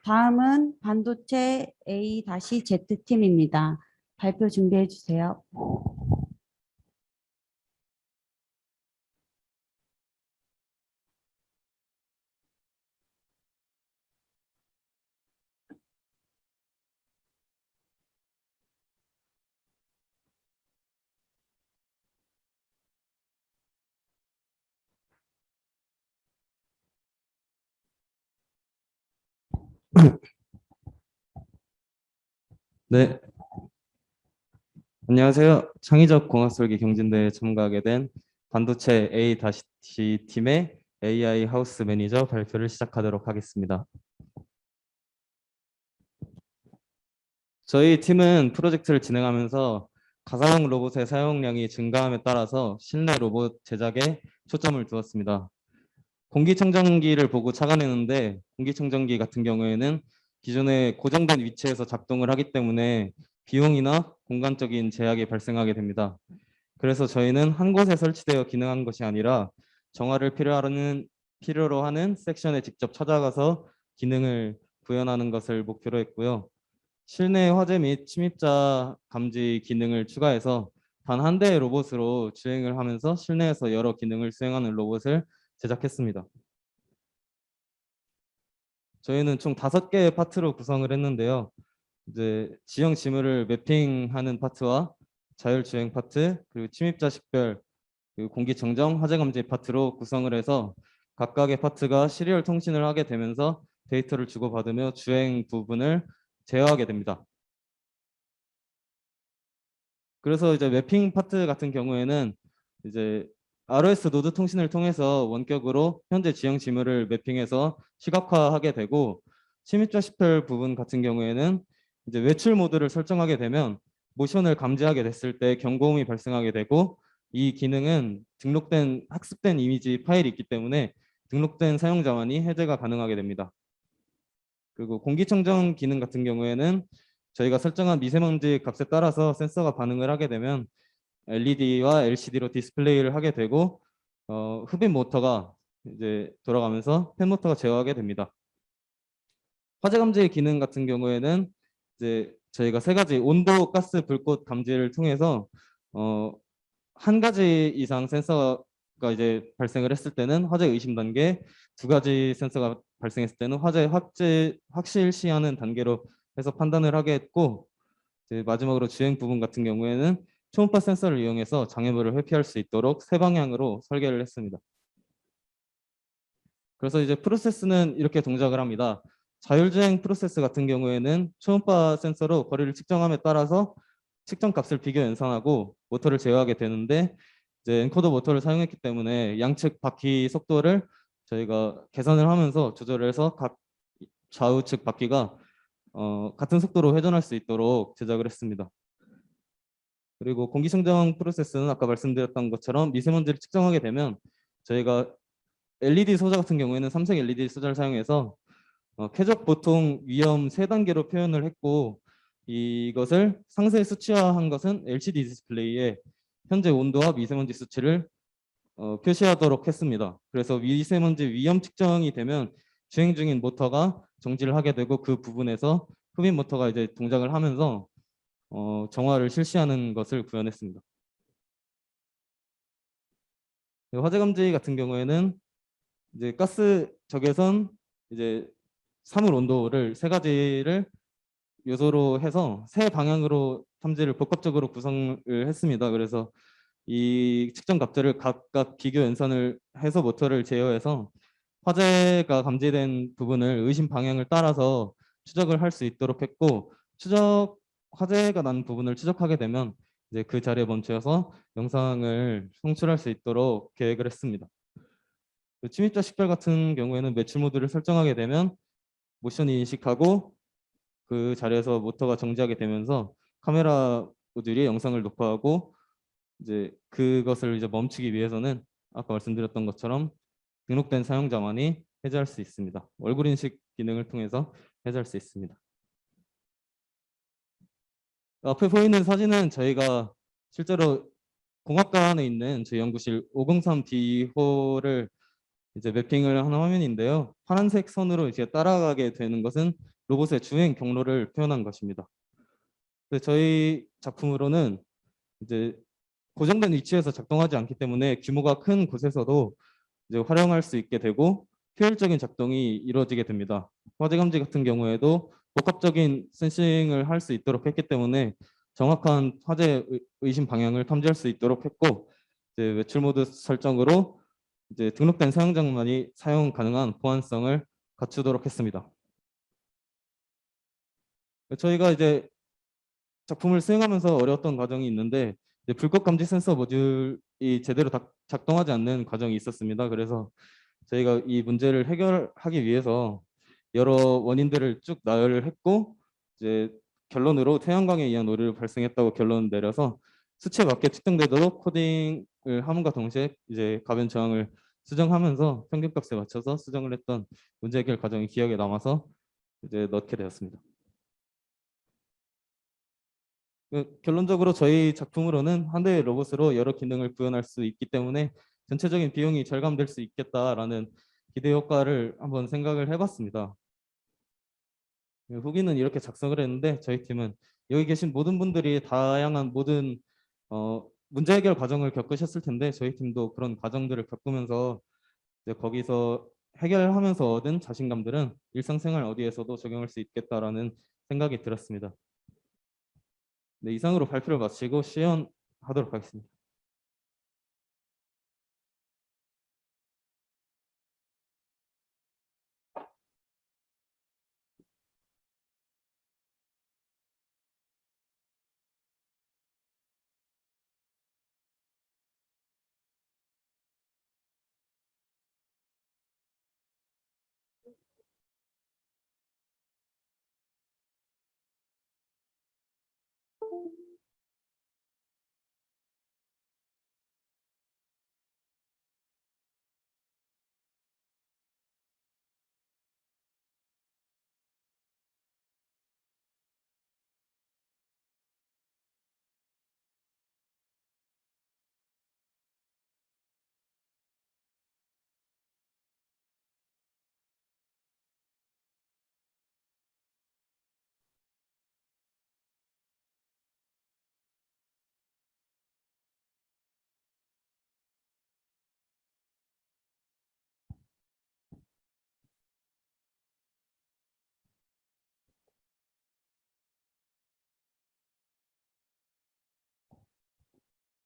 다음은 반도체 A-Z팀입니다. 발표 준비해 주세요. 네, 안녕하세요. 창의적 공학설계 경진대회에 참가하게 된 반도체 A-팀의 AI 하우스 매니저 발표를 시작하도록 하겠습니다. 저희 팀은 프로젝트를 진행하면서 가상형 로봇의 사용량이 증가함에 따라서 실내 로봇 제작에 초점을 두었습니다. 공기청정기를 보고 착안했는데 공기청정기 같은 경우에는 기존에 고정된 위치에서 작동을 하기 때문에 비용이나 공간적인 제약이 발생하게 됩니다. 그래서 저희는 한 곳에 설치되어 기능한 것이 아니라 정화를 필요로 하는 섹션에 직접 찾아가서 기능을 구현하는 것을 목표로 했고요. 실내 화재 및 침입자 감지 기능을 추가해서 단 한 대의 로봇으로 주행을 하면서 실내에서 여러 기능을 수행하는 로봇을 제작했습니다. 저희는 총 5개의 파트로 구성을 했는데요. 이제 지형 지물을 매핑하는 파트와 자율주행 파트, 그리고 침입자 식별, 그리고 공기 정정, 화재 감지 파트로 구성을 해서 각각의 파트가 시리얼 통신을 하게 되면서 데이터를 주고받으며 주행 부분을 제어하게 됩니다. 그래서 이제 매핑 파트 같은 경우에는 이제 ROS 노드 통신을 통해서 원격으로 현재 지형 지물을 매핑해서 시각화하게 되고, 침입자 식별 부분 같은 경우에는 이제 외출 모드를 설정하게 되면 모션을 감지하게 됐을 때 경고음이 발생하게 되고, 이 기능은 등록된 학습된 이미지 파일이 있기 때문에 등록된 사용자만이 해제가 가능하게 됩니다. 그리고 공기청정 기능 같은 경우에는 저희가 설정한 미세먼지 값에 따라서 센서가 반응을 하게 되면 LED와 LCD로 디스플레이를 하게 되고, 흡입 모터가 이제 돌아가면서 팬 모터가 제어하게 됩니다. 화재 감지 기능 같은 경우에는 이제 저희가 3가지 온도, 가스, 불꽃 감지를 통해서 한 가지 이상 센서가 이제 발생을 했을 때는 화재 의심 단계, 2가지 센서가 발생했을 때는 화재 확실시하는 단계로 해서 판단을 하게 했고, 이제 마지막으로 주행 부분 같은 경우에는 초음파 센서를 이용해서 장애물을 회피할 수 있도록 3방향으로 설계를 했습니다. 그래서 이제 프로세스는 이렇게 동작을 합니다. 자율주행 프로세스 같은 경우에는 초음파 센서로 거리를 측정함에 따라서 측정 값을 비교 연산하고 모터를 제어하게 되는데, 이제 엔코더 모터를 사용했기 때문에 양측 바퀴 속도를 저희가 계산을 하면서 조절해서 각 좌우측 바퀴가 같은 속도로 회전할 수 있도록 제작을 했습니다. 그리고 공기청정 프로세스는 아까 말씀드렸던 것처럼 미세먼지를 측정하게 되면 저희가 LED 소자 같은 경우에는 삼색 LED 소자를 사용해서 쾌적, 보통, 위험 3단계로 표현을 했고, 이것을 상세 수치화한 것은 LCD 디스플레이에 현재 온도와 미세먼지 수치를 표시하도록 했습니다. 그래서 미세먼지 위험 측정이 되면 주행 중인 모터가 정지를 하게 되고, 그 부분에서 흡입 모터가 이제 동작을 하면서 정화를 실시하는 것을 구현했습니다. 화재 감지 같은 경우에는 이제 가스 적외선, 이제 사물 온도를 3가지를 요소로 해서 3방향으로 탐지를 복합적으로 구성을 했습니다. 그래서 이 측정 값들을 각각 비교 연산을 해서 모터를 제어해서 화재가 감지된 부분을 의심 방향을 따라서 추적을 할 수 있도록 했고, 화재가 난 부분을 추적하게 되면 이제 그 자리에 멈춰서 영상을 송출할 수 있도록 계획을 했습니다. 침입자 식별 같은 경우에는 매출 모드를 설정하게 되면 모션이 인식하고 그 자리에서 모터가 정지하게 되면서 카메라 모듈이 영상을 녹화하고, 이제 그것을 이제 멈추기 위해서는 아까 말씀드렸던 것처럼 등록된 사용자만이 해제할 수 있습니다. 얼굴 인식 기능을 통해서 해제할 수 있습니다. 앞에 보이는 사진은 저희가 실제로 공학관에 있는 저희 연구실 503B호를 이제 매핑을 하는 화면인데요. 파란색 선으로 이제 따라가게 되는 것은 로봇의 주행 경로를 표현한 것입니다. 저희 작품으로는 이제 고정된 위치에서 작동하지 않기 때문에 규모가 큰 곳에서도 이제 활용할 수 있게 되고 효율적인 작동이 이루어지게 됩니다. 화재 감지 같은 경우에도 복합적인 센싱을 할 수 있도록 했기 때문에 정확한 화재 의심 방향을 탐지할 수 있도록 했고, 이제 외출 모드 설정으로 이제 등록된 사용자만이 사용 가능한 보안성을 갖추도록 했습니다. 저희가 이제 작품을 수행하면서 어려웠던 과정이 있는데, 이제 불꽃 감지 센서 모듈이 제대로 작동하지 않는 과정이 있었습니다. 그래서 저희가 이 문제를 해결하기 위해서 여러 원인들을 쭉 나열을 했고, 이제 결론으로 태양광에 의한 오류를 발생했다고 결론 내려서 수치에 맞게 측정되도록 코딩을 함과 동시에 이제 가변 저항을 수정하면서 평균값에 맞춰서 수정을 했던 문제 해결 과정이 기억에 남아서 이제 넣게 되었습니다. 결론적으로 저희 작품으로는 한 대의 로봇으로 여러 기능을 구현할 수 있기 때문에 전체적인 비용이 절감될 수 있겠다라는 기대 효과를 한번 생각을 해봤습니다. 후기는 이렇게 작성을 했는데, 저희 팀은 여기 계신 모든 분들이 다양한 모든 문제 해결 과정을 겪으셨을 텐데, 저희 팀도 그런 과정들을 겪으면서 이제 거기서 해결하면서 얻은 자신감들은 일상생활 어디에서도 적용할 수 있겠다라는 생각이 들었습니다. 네, 이상으로 발표를 마치고 시연하도록 하겠습니다.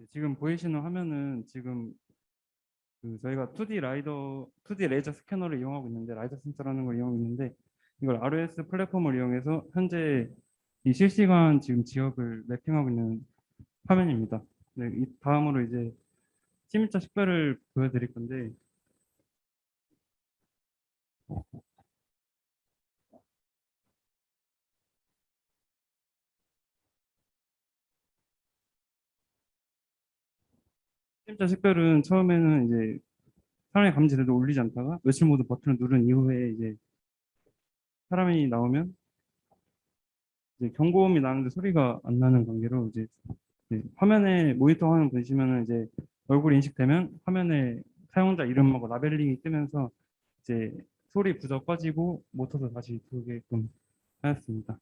네, 지금 보이시는 화면은 지금 저희가 2D 레이저 스캐너를 이용하고 있는데, 라이더 센서라는 걸 이용하고 있는데, 이걸 ROS 플랫폼을 이용해서 현재 이 실시간 지금 지역을 매핑하고 있는 화면입니다. 네, 이 다음으로 이제 침입자 식별을 보여드릴 건데, 침입자 식별은 처음에는 이제 사람의 감지 제대로 울리지 않다가 외출 모드 버튼을 누른 이후에 이제 사람이 나오면 이제 경고음이 나는데 소리가 안 나는 관계로 이제 화면에 모니터 화면 보시면은 이제 얼굴이 인식되면 화면에 사용자 이름하고 라벨링이 뜨면서 이제 소리 부저 꺼지고 모터도 다시 들어오게끔 하였습니다.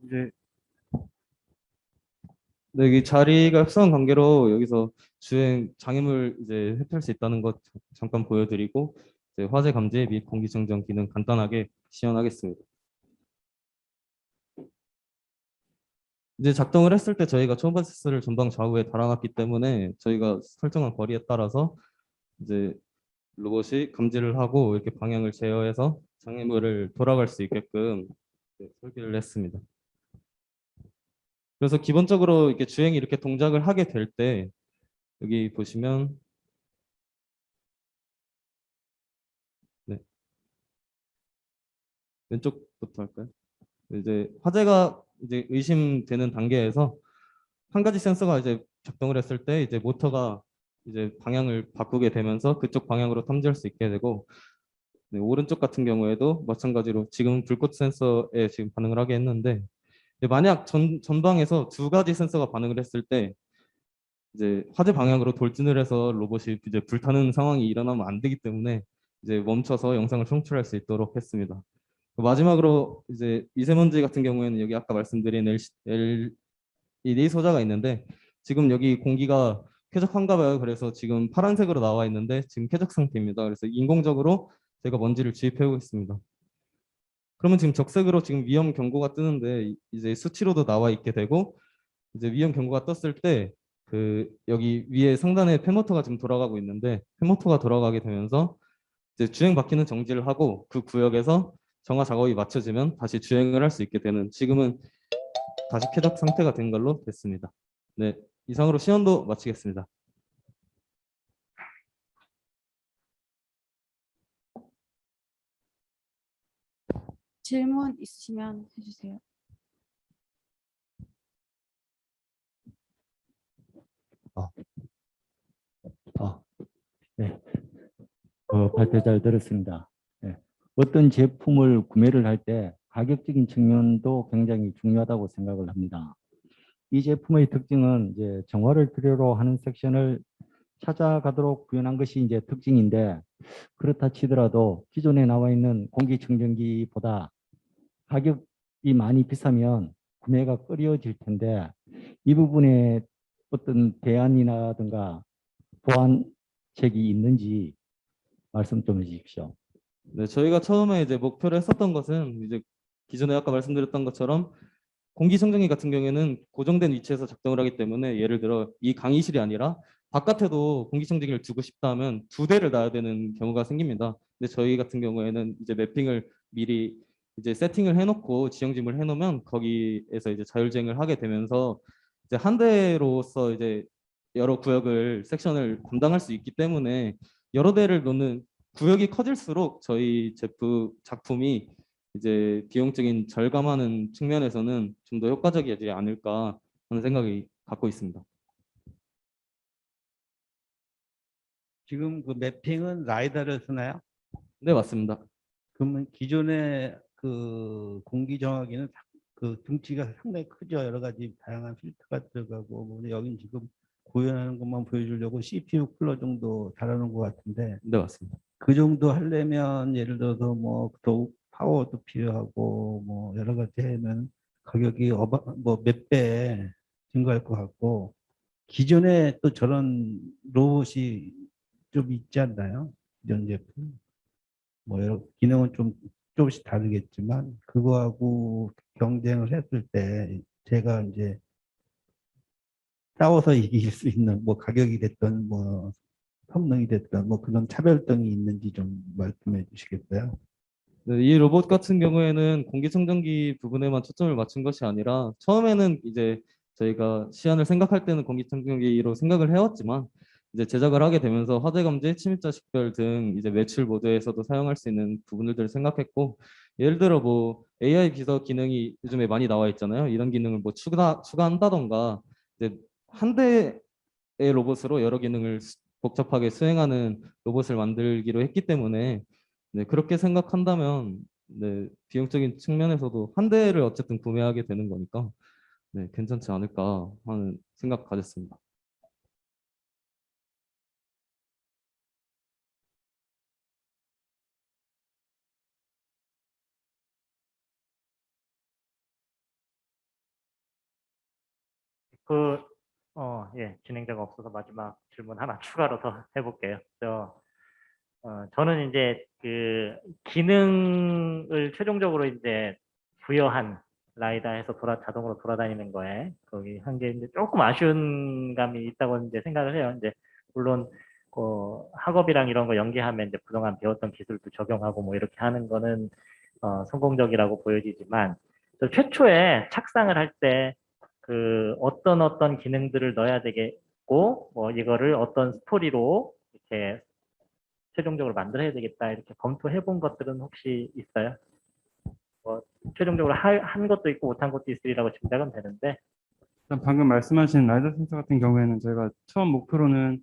이제 네, 여기 자리가 협소한 관계로 여기서 주행 장애물 이제 회피할 수 있다는 것 잠깐 보여드리고, 이제 화재 감지 및 공기청정 기능 간단하게 시연하겠습니다. 이제 작동을 했을 때 저희가 초음파 센서를 전방 좌우에 달아놨기 때문에 저희가 설정한 거리에 따라서 이제 로봇이 감지를 하고 이렇게 방향을 제어해서 장애물을 돌아갈 수 있게끔 설계를 했습니다. 그래서 기본적으로 이렇게 주행이 이렇게 동작을 하게 될 때 여기 보시면 네, 왼쪽부터 할까요? 이제 화재가 이제 의심되는 단계에서 한 가지 센서가 이제 작동을 했을 때 이제 모터가 이제 방향을 바꾸게 되면서 그쪽 방향으로 탐지할 수 있게 되고, 네, 오른쪽 같은 경우에도 마찬가지로 지금 불꽃 센서에 지금 반응을 하게 했는데, 만약 전방에서 두 가지 센서가 반응을 했을 때 이제 화재 방향으로 돌진을 해서 로봇이 이제 불타는 상황이 일어나면 안 되기 때문에 이제 멈춰서 영상을 송출할 수 있도록 했습니다. 마지막으로 이제 미세먼지 같은 경우에는 여기 아까 말씀드린 LED 소자가 있는데 지금 여기 공기가 쾌적한가 봐요. 그래서 지금 파란색으로 나와 있는데 지금 쾌적 상태입니다. 그래서 인공적으로 제가 먼지를 주입해오고 있습니다. 그러면 지금 적색으로 지금 위험 경고가 뜨는데 이제 수치로도 나와 있게 되고 이제 위험 경고가 떴을 때 그 여기 위에 상단에 팬모터가 지금 돌아가고 있는데 팬모터가 돌아가게 되면서 이제 주행 바퀴는 정지를 하고 그 구역에서 정화 작업이 마쳐지면 다시 주행을 할 수 있게 되는 지금은 다시 쾌적 상태가 된 걸로 됐습니다. 네, 이상으로 시연도 마치겠습니다. 질문 있으시면 해주세요. 네. 발표 잘 들었습니다. 네. 어떤 제품을 구매를 할 때 가격적인 측면도 굉장히 중요하다고 생각을 합니다. 이 제품의 특징은 이제 정화를 필요로 하는 섹션을 찾아가도록 구현한 것이 이제 특징인데 그렇다 치더라도 기존에 나와 있는 공기청정기보다 가격이 많이 비싸면 구매가 꺼려질 텐데 이 부분에 어떤 대안이라든가 보완책이 있는지 말씀 좀 해주십시오. 네, 저희가 처음에 이제 목표를 했었던 것은 이제 기존에 아까 말씀드렸던 것처럼 공기청정기 같은 경우에는 고정된 위치에서 작동을 하기 때문에 예를 들어 이 강의실이 아니라 바깥에도 공기청정기를 두고 싶다면 2대를 놔야 되는 경우가 생깁니다. 근데 저희 같은 경우에는 이제 매핑을 미리 이제 세팅을 해놓고 지형짐을 해놓으면 거기에서 이제 자율주행을 하게 되면서 이제 한 대로서 이제 여러 구역을 섹션을 감당할 수 있기 때문에 여러 대를 놓는 구역이 커질수록 저희 제품 작품이 이제 비용적인 절감하는 측면에서는 좀 더 효과적이지 않을까 하는 생각이 갖고 있습니다. 지금 그 매핑은 라이다를 쓰나요? 네, 맞습니다. 그러면 기존의 그 공기 정화기는 그 등치가 상당히 크죠. 여러 가지 다양한 필터가 들어가고 뭐 여긴 지금 구현하는 것만 보여주려고 CPU 쿨러 정도 달아놓은 것 같은데 네, 맞습니다. 그 정도 하려면 예를 들어서 뭐 더욱 파워도 필요하고 뭐 여러 가지 하면 가격이 뭐 몇 배 증가할 것 같고 기존에 또 저런 로봇이 좀 있지 않나요? 이런 제품. 뭐 여러 기능은 좀 조금씩 다르겠지만 그거하고 경쟁을 했을 때 제가 이제 싸워서 이길 수 있는 뭐 가격이 됐든 뭐 성능이 됐든 뭐 그런 차별점이 있는지 좀 말씀해 주시겠어요? 네, 이 로봇 같은 경우에는 공기청정기 부분에만 초점을 맞춘 것이 아니라 처음에는 이제 저희가 시안을 생각할 때는 공기청정기로 생각을 해왔지만 이제 제작을 하게 되면서 화재 감지, 침입자 식별 등 이제 매출 모드에서도 사용할 수 있는 부분들을 생각했고 예를 들어 뭐 AI 비서 기능이 요즘에 많이 나와 있잖아요. 이런 기능을 뭐 추가한다던가 이제 한 대의 로봇으로 여러 기능을 복잡하게 수행하는 로봇을 만들기로 했기 때문에 네, 그렇게 생각한다면 네, 비용적인 측면에서도 한 대를 어쨌든 구매하게 되는 거니까 네, 괜찮지 않을까 하는 생각 가졌습니다. 예, 진행자가 없어서 마지막 질문 하나 추가로 더 해볼게요. 저는 이제 그 기능을 최종적으로 이제 부여한 라이다에서 자동으로 돌아다니는 거에 거기 한 게 이제 조금 아쉬운 감이 있다고 이제 생각을 해요. 이제 물론 학업이랑 이런 거 연계하면 이제 그동안 배웠던 기술도 적용하고 뭐 이렇게 하는 거는 성공적이라고 보여지지만 저 최초에 착상을 할 때 그 어떤 기능들을 넣어야 되겠고 뭐 이거를 어떤 스토리로 이렇게 최종적으로 만들어야 되겠다 이렇게 검토해 본 것들은 혹시 있어요? 뭐 최종적으로 한 것도 있고 못한 것도 있으리라고 짐작은 되는데 일단 방금 말씀하신 라이더 센서 같은 경우에는 저희가 처음 목표로는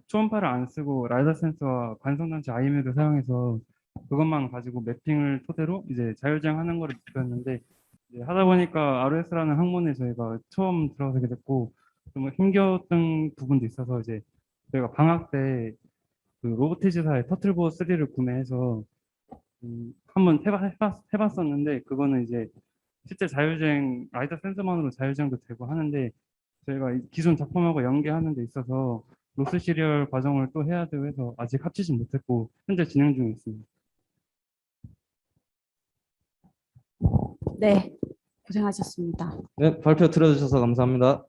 초음파를 안 쓰고 라이더 센서와 관성단치 IMU를 사용해서 그것만 가지고 매핑을 토대로 이제 자율주행하는 거를 목표였는데 이제 하다 보니까 ROS라는 학문에 저희가 처음 들어가게 됐고 좀 힘겨웠던 부분도 있어서 이제 저희가 방학 때 그 로보티즈사의 터틀보 3를 구매해서 한번 해봤었는데 그거는 이제 실제 자율주행 라이더 센서만으로 자율주행도 되고 하는데 저희가 이 기존 작품하고 연계하는 데 있어서 로스 시리얼 과정을 또 해야 되고 해서 아직 합치지 못했고 현재 진행 중에 있습니다. 네, 고생하셨습니다. 네, 발표 들어주셔서 감사합니다.